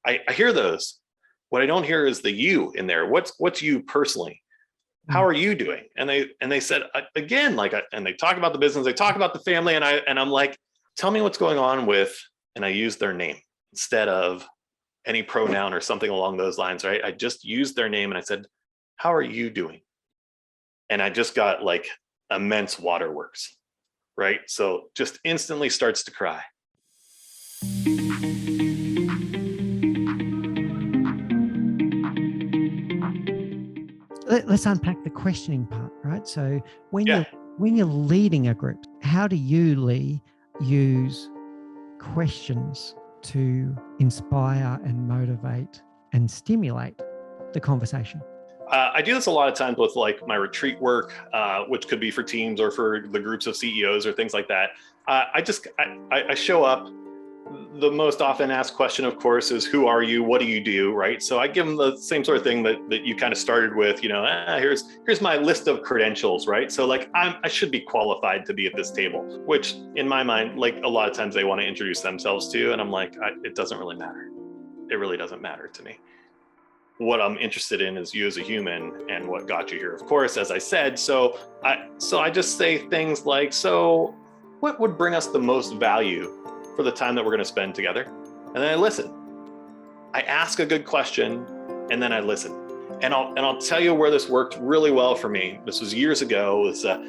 I hear those. What I don't hear is the you in there. What's you personally? How are you doing? And they said again, and they talk about the business, they talk about the family, and I'm like, tell me what's going on with, and I used their name instead of any pronoun or something along those lines, right? I just used their name and I said, how are you doing? And I just got like immense waterworks, right? So just instantly starts to cry. Let's unpack the questioning part, right? So when Yeah. you're leading a group, how do you, Lee, use questions to inspire and motivate and stimulate the conversation? I do this a lot of times with like my retreat work, which could be for teams or for the groups of CEOs or things like that. I show up. The most often asked question, of course, is who are you? What do you do? Right. So I give them the same sort of thing that you kind of started with, here's my list of credentials, right? So like I should be qualified to be at this table, which in my mind, like a lot of times they want to introduce themselves to, and I'm like, it doesn't really matter. It really doesn't matter to me. What I'm interested in is you as a human and what got you here, of course, as I said. So I just say things like, so what would bring us the most value for the time that we're going to spend together? And then I listen. I ask a good question and then I listen. And I'll tell you where this worked really well for me. This was years ago. It was a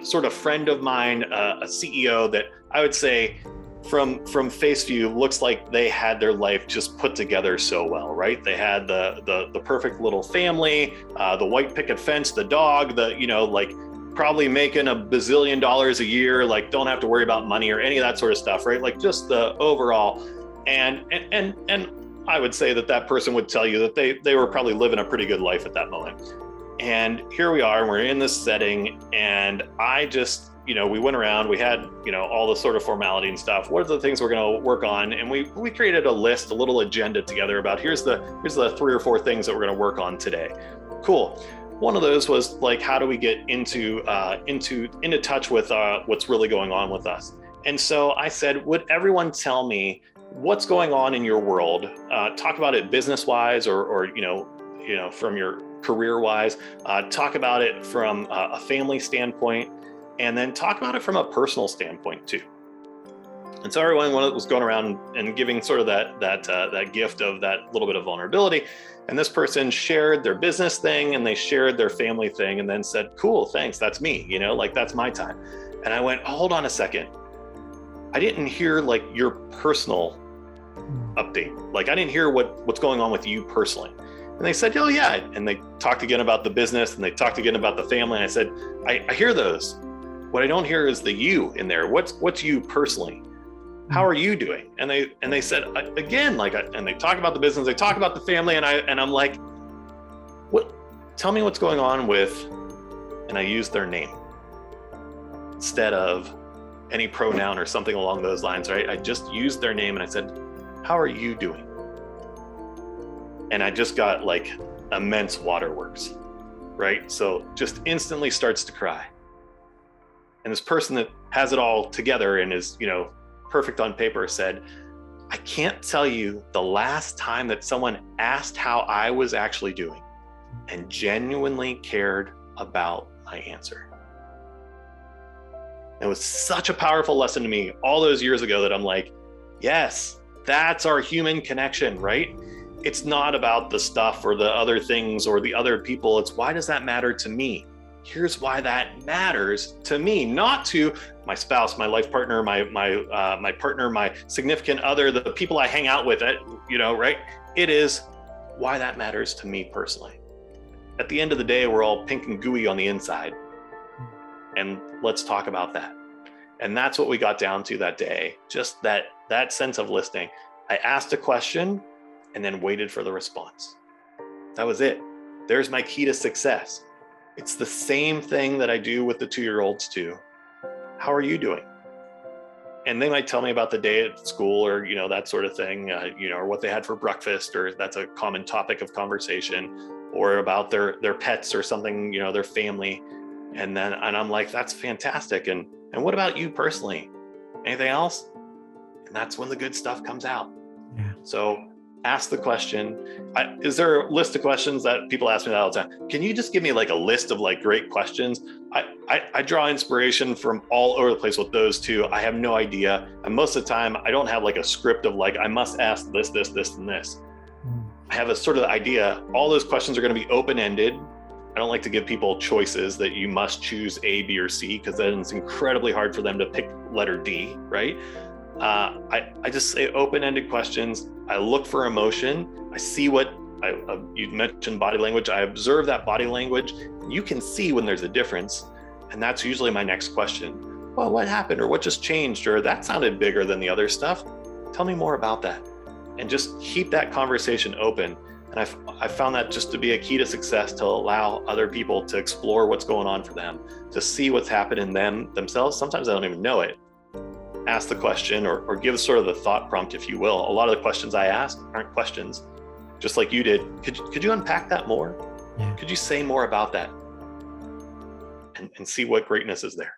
sort of friend of mine, a CEO that I would say from face view looks like they had their life just put together so well, right? They had the perfect little family, the white picket fence, the dog, probably making $1 bazillion a year, like don't have to worry about money or any of that sort of stuff, right? Like just the overall. And I would say that person would tell you that they were probably living a pretty good life at that moment. And here we are, we're in this setting, and I just, we went around, we had, all the sort of formality and stuff. What are the things we're going to work on? And we created a list, a little agenda together about here's the 3 or 4 things that we're going to work on today. Cool. One of those was like, how do we get into touch with what's really going on with us? And so I said, would everyone tell me what's going on in your world? Talk about it business-wise, or from your career-wise. Talk about it from a family standpoint, and then talk about it from a personal standpoint too. And so everyone was going around and giving sort of that gift of that little bit of vulnerability. And this person shared their business thing and they shared their family thing and then said, cool, thanks, that's me, that's my time. And I went, hold on a second. I didn't hear like your personal update. Like I didn't hear what's going on with you personally. And they said, oh yeah. And they talked again about the business and they talked again about the family. And I said, I hear those. What I don't hear is the you in there. What's you personally? How are you doing? And they said again, and they talk about the business, they talk about the family, and I'm like, what? Tell me what's going on with, and I used their name instead of any pronoun or something along those lines, right? I just used their name and I said, how are you doing? And I just got like immense waterworks, right? So just instantly starts to cry. And this person that has it all together and is, perfect on paper said, I can't tell you the last time that someone asked how I was actually doing and genuinely cared about my answer. It was such a powerful lesson to me all those years ago that I'm like, yes, that's our human connection, right? It's not about the stuff or the other things or the other people. It's why does that matter to me? Here's why that matters to me, not to my spouse, my life partner, my partner, my significant other, the people I hang out with, right? It is why that matters to me personally. At the end of the day, we're all pink and gooey on the inside. And let's talk about that. And that's what we got down to that day. Just that sense of listening. I asked a question and then waited for the response. That was it. There's my key to success. It's the same thing that I do with the 2-year-olds too. How are you doing? And they might tell me about the day at school or, that sort of thing, or what they had for breakfast, or that's a common topic of conversation, or about their pets or something, their family. And I'm like, that's fantastic. And what about you personally? Anything else? And that's when the good stuff comes out. So ask the question. Is there a list of questions that people ask me that all the time? Can you just give me like a list of like great questions? I draw inspiration from all over the place with those two. I have no idea. And most of the time I don't have like a script of like, I must ask this, this, this, and this. I have a sort of idea. All those questions are going to be open-ended. I don't like to give people choices that you must choose A, B, or C, because then it's incredibly hard for them to pick letter D, right? I just say open-ended questions. I look for emotion. I see what you mentioned body language. I observe that body language. You can see when there's a difference. And that's usually my next question. Well, what happened? Or what just changed? Or that sounded bigger than the other stuff. Tell me more about that. And just keep that conversation open. And I found that just to be a key to success, to allow other people to explore what's going on for them, to see what's happening in themselves. Sometimes I don't even know it. Ask the question or give sort of the thought prompt, if you will. A lot of the questions I ask aren't questions, just like you did. Could you unpack that more? Yeah. Could you say more about that? And see what greatness is there.